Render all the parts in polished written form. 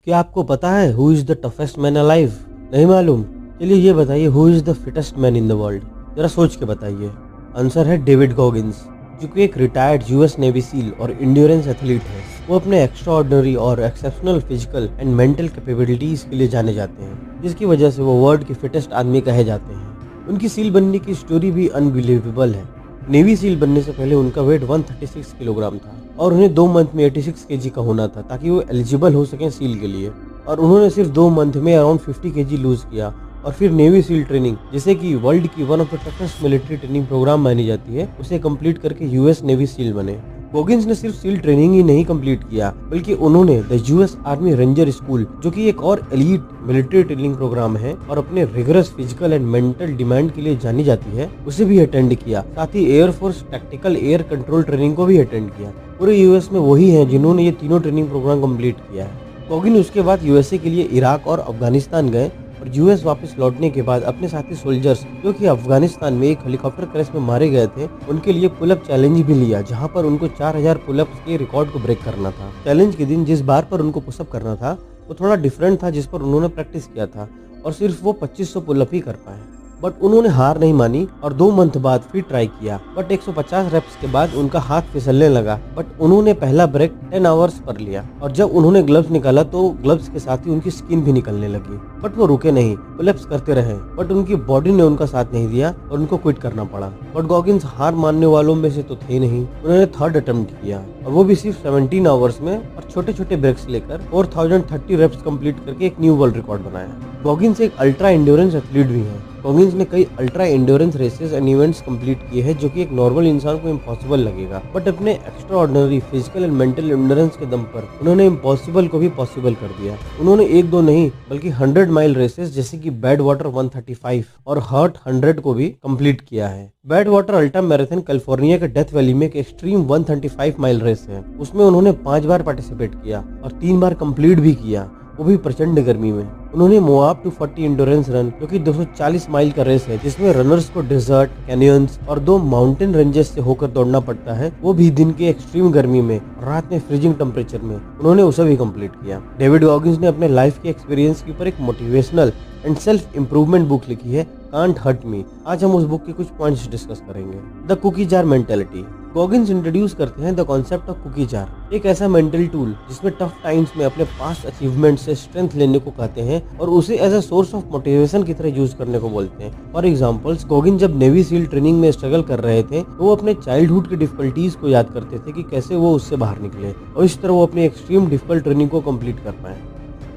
क्या आपको पता है who is the toughest man alive? नहीं मालूम? चलिए ये बताइए, who is the fittest man in the world? जरा सोच के बताइए। आंसर है डेविड गॉगिंस, जो कि एक रिटायर्ड यूएस नेवी सील और इंड्योरेंस एथलीट है। वो अपने एक्स्ट्रा ऑर्डिनरी और exceptional physical and mental capabilities के लिए जाने जाते हैं, जिसकी वजह से वो वर्ल्ड के फिटेस्ट आदमी कहे जाते हैं। उनकी सील बनने की स्टोरी भी अनबिलीवेबल है। नेवी सील बनने से पहले उनका वेट 136 किलोग्राम था और उन्हें 2 मंथ में 86 केजी का होना था ताकि वो एलिजिबल हो सकें सील के लिए। और उन्होंने सिर्फ 2 मंथ में अराउंड 50 केजी लूज किया और फिर नेवी सील ट्रेनिंग, जिसे कि वर्ल्ड की one of the toughest military training program मानी जाती है, उसे कंप्लीट करके यूएस नेवी सील बने। गॉगिंस ने सिर्फ सील ट्रेनिंग ही नहीं कंप्लीट किया, बल्कि उन्होंने the US army ranger school, जो कि एक और एलीट मिलिट्री ट्रेनिंग प्रोग्राम है और अपने rigorous physical and mental demand के लिए जानी जाती है, उसे भी अटेंड किया। साथ ही air force tactical air control training को भी अटेंड किया। पूरे यूएस में वही हैं जिन्होंने ये तीनों ट्रेनिंग प्रोग्राम कंप्लीट किया है। गॉगिन उसके बाद यूएसए के लिए इराक और अफगानिस्तान गए और यूएस वापस लौटने के बाद अपने साथी सोल्जर्स, जो कि अफगानिस्तान में एक हेलीकॉप्टर क्रैश में मारे गए थे, उनके लिए पुलअप चैलेंज भी लिया, जहां पर उनको 4000 पुलअप्स के रिकॉर्ड को ब्रेक करना था। चैलेंज के दिन जिस बार पर उनको पुशअप करना था वो थोड़ा डिफरेंट था, जिस पर उन्होंने प्रैक्टिस किया था, और सिर्फ वो 2500 पुलअप ही कर पाए। बट उन्होंने हार नहीं मानी और 2 मंथ बाद फिर ट्राई किया। बट 150 रेप्स के बाद उनका हाथ फिसलने लगा, बट उन्होंने पहला ब्रेक 10 आवर्स पर लिया और जब उन्होंने ग्लव्स निकाला तो ग्लव्स के साथ ही उनकी स्किन भी निकलने लगी। बट वो रुके नहीं, पुलअप्स करते रहे, बट उनकी बॉडी ने उनका साथ नहीं दिया और उनको क्विट करना पड़ा। बट गॉगिंस हार मानने वालों में से तो थे नहीं। उन्होंने थर्ड अटेम्प्ट किया और वो भी सिर्फ 17 आवर्स में और छोटे छोटे ब्रेक्स लेकर 4030 रेप्स कंप्लीट करके एक न्यू वर्ल्ड रिकॉर्ड बनाया। गॉगिंस एक अल्ट्रा एंड्योरेंस एथलीट भी है। गॉगिंस ने कई ultra endurance races and events complete किए हैं, जो कि एक नॉर्मल इंसान को इम्पॉसिबल लगेगा, बट अपने extra ordinary physical and mental endurance के दम पर उन्होंने इम्पॉसिबल को भी पॉसिबल कर दिया। उन्होंने 1-2 नहीं बल्कि 100 माइल रेसेस जैसे कि बैड वाटर 135 और हर्ट 100 को भी कंप्लीट किया है। Bad water ultra marathon California के डेथ वैली में एक एक्सट्रीम 135 माइल रेस है। उसमें उन्होंने 5 बार पार्टिसिपेट किया और 3 बार कंप्लीट भी किया, वो भी प्रचंड गर्मी में। उन्होंने मोआब 240 एंड्योरेंस रन, जो कि 240 माइल का रेस है, जिसमें रनर्स को डेजर्ट, कैनियंस और 2 माउंटेन रेंजेस से होकर दौड़ना पड़ता है, वो भी दिन के एक्सट्रीम गर्मी में, रात में फ्रीजिंग टेम्परेचर में। उन्होंने उसे भी कंप्लीट किया। डेविड गॉगिंस ने अपने लाइफ के एक्सपीरियंस के ऊपर एक motivational and self improvement book लिखी है, कांट हर्ट मी। आज हम उस बुक के कुछ पॉइंट्स डिस्कस करेंगे। The cookie jar mentality. Goggins introduce करते हैं the concept of cookie jar, एक ऐसा मेंटल टूल जिसमें टफ टाइम्स में अपने पास्ट अचीवमेंट से स्ट्रेंथ लेने को कहते हैं और उसे as a source of motivation की तरह यूज करने को बोलते हैं। फॉर एग्जांपल्स, गॉगिन जब नेवी सील ट्रेनिंग में स्ट्रगल कर रहे थे तो वो अपने चाइल्डहुड की डिफिकल्टीज को याद करते थे कि कैसे वो उससे बाहर निकले और इस तरह वो अपनी एक्सट्रीम डिफिकल्ट ट्रेनिंग को कंप्लीट कर पाए।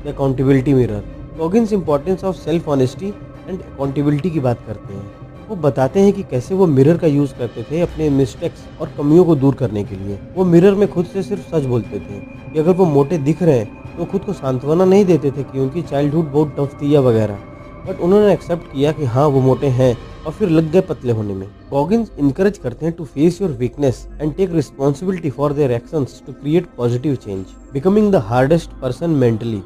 The accountability mirror. Goggins importance of self honesty and accountability की बात करते हैं। वो बताते हैं कि कैसे वो मिरर का यूज करते थे अपने मिस्टेक्स और कमियों को दूर करने के लिए। वो मिरर में खुद से सिर्फ सच बोलते थे कि अगर वो मोटे दिख रहे हैं तो खुद को सांत्वना नहीं देते थे कि उनकी चाइल्डहुड बहुत टफ थी या वगैरह, बट उन्होंने एक्सेप्ट किया कि हाँ वो मोटे हैं और फिर लग गए पतले होने में। गॉगिन्स इनकरेज करते हैं to face your weakness and take responsibility for their actions to create positive change, becoming the hardest person mentally.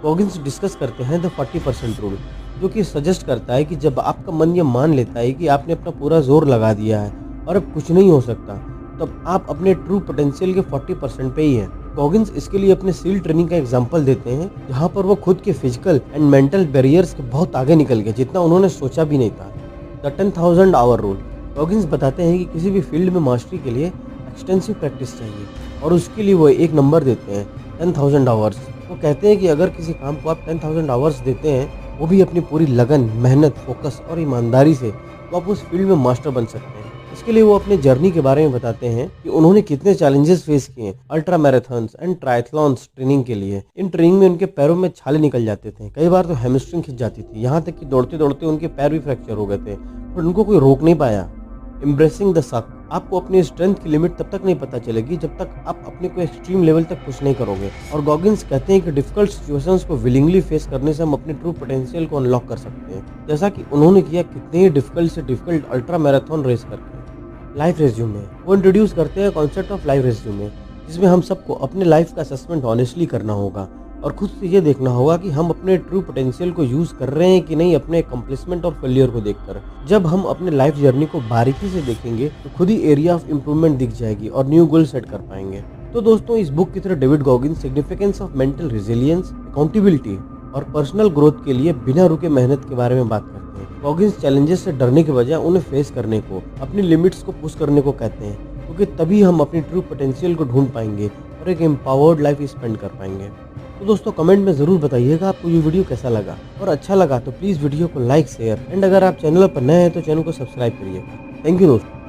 Goggins discuss करते हैं द 40% रूल, जो कि सजेस्ट करता है कि जब आपका मन ये मान लेता है कि आपने अपना पूरा जोर लगा दिया है और अब कुछ नहीं हो सकता, तब आप अपने ट्रू पोटेंशियल के 40% पे ही हैं। गॉगिन्स इसके लिए अपने सील ट्रेनिंग का एग्जांपल देते हैं, जहां पर वो खुद के फिजिकल एंड मेंटल बैरियर्स के बहुत आगे निकल गए, जितना उन्होंने सोचा भी नहीं था। The 10,000 our rule. गॉगिन्स बताते हैं कि किसी भी फील्ड में मास्टरी के लिए एक्सटेंसिव प्रैक्टिस चाहिए और उसके लिए वो एक नंबर देते हैं, 10,000 आवर्स। वो कहते हैं कि अगर किसी काम को आप 10,000 आवर्स देते हैं, वो भी अपनी पूरी लगन, मेहनत, फोकस और ईमानदारी से, तो आप उस फील्ड में मास्टर बन सकते हैं। इसके लिए वो अपने जर्नी के बारे में बताते हैं कि उन्होंने कितने चैलेंजेस फेस किए अल्ट्रा मैराथन्स एंड ट्रायथलॉन्स ट्रेनिंग के लिए। इन ट्रेनिंग में उनके पैरों में छाले निकल जाते थे, कई बार तो हैमस्ट्रिंग खिंच जाती थी, यहाँ तक कि दौड़ते दौड़ते उनके पैर भी फ्रैक्चर हो गए थे, पर उनको कोई रोक नहीं पाया। एम्ब्रेसिंग द सक। आपको अपनी स्ट्रेंथ की लिमिट तब तक नहीं पता चलेगी जब तक आप अपने को एक्सट्रीम लेवल तक पुश नहीं करोगे। और गॉगिन्स कहते हैं कि डिफिकल्ट सिचुएशंस को विलिंगली फेस करने से हम अपने ट्रू पोटेंशियल को अनलॉक कर सकते हैं, जैसा कि उन्होंने किया कितने ही डिफिकल्ट से डिफिकल्ट अल्ट्रा मैराथन रेस करके। Life resume. वो इंट्रोड्यूस करते हैं कॉन्सेप्ट ऑफ लाइफ रेज्यूमे, जिसमें हम सबको अपने लाइफ का असेसमेंट ऑनेस्टली करना होगा और खुद से ये देखना होगा कि हम अपने ट्रू पोटेंशियल को यूज कर रहे हैं कि नहीं अपने अकम्प्लिशमेंट और फेलियर को देखकर। जब हम अपने लाइफ जर्नी को बारीकी से देखेंगे तो खुद ही एरिया ऑफ इम्प्रूवमेंट दिख जाएगी और न्यू गोल सेट कर पाएंगे। तो दोस्तों इस बुक की तरह David Goggins significance of mental resilience, accountability और पर्सनल ग्रोथ के लिए बिना रुके मेहनत के बारे में बात करते हैं। गॉगिन्स चैलेंजेस से डरने के बजाय उन्हें फेस करने को, अपनी लिमिट्स को पुश करने को कहते हैं, क्योंकि तभी हम अपनी ट्रू पोटेंशियल को ढूंढ पाएंगे और एक एम्पावर्ड लाइफ स्पेंड कर पाएंगे। तो दोस्तों कमेंट में ज़रूर बताइएगा आपको ये वीडियो कैसा लगा, और अच्छा लगा तो प्लीज़ वीडियो को लाइक शेयर एंड अगर आप चैनल पर नए हैं तो चैनल को सब्सक्राइब करिएगा। थैंक यू दोस्तों।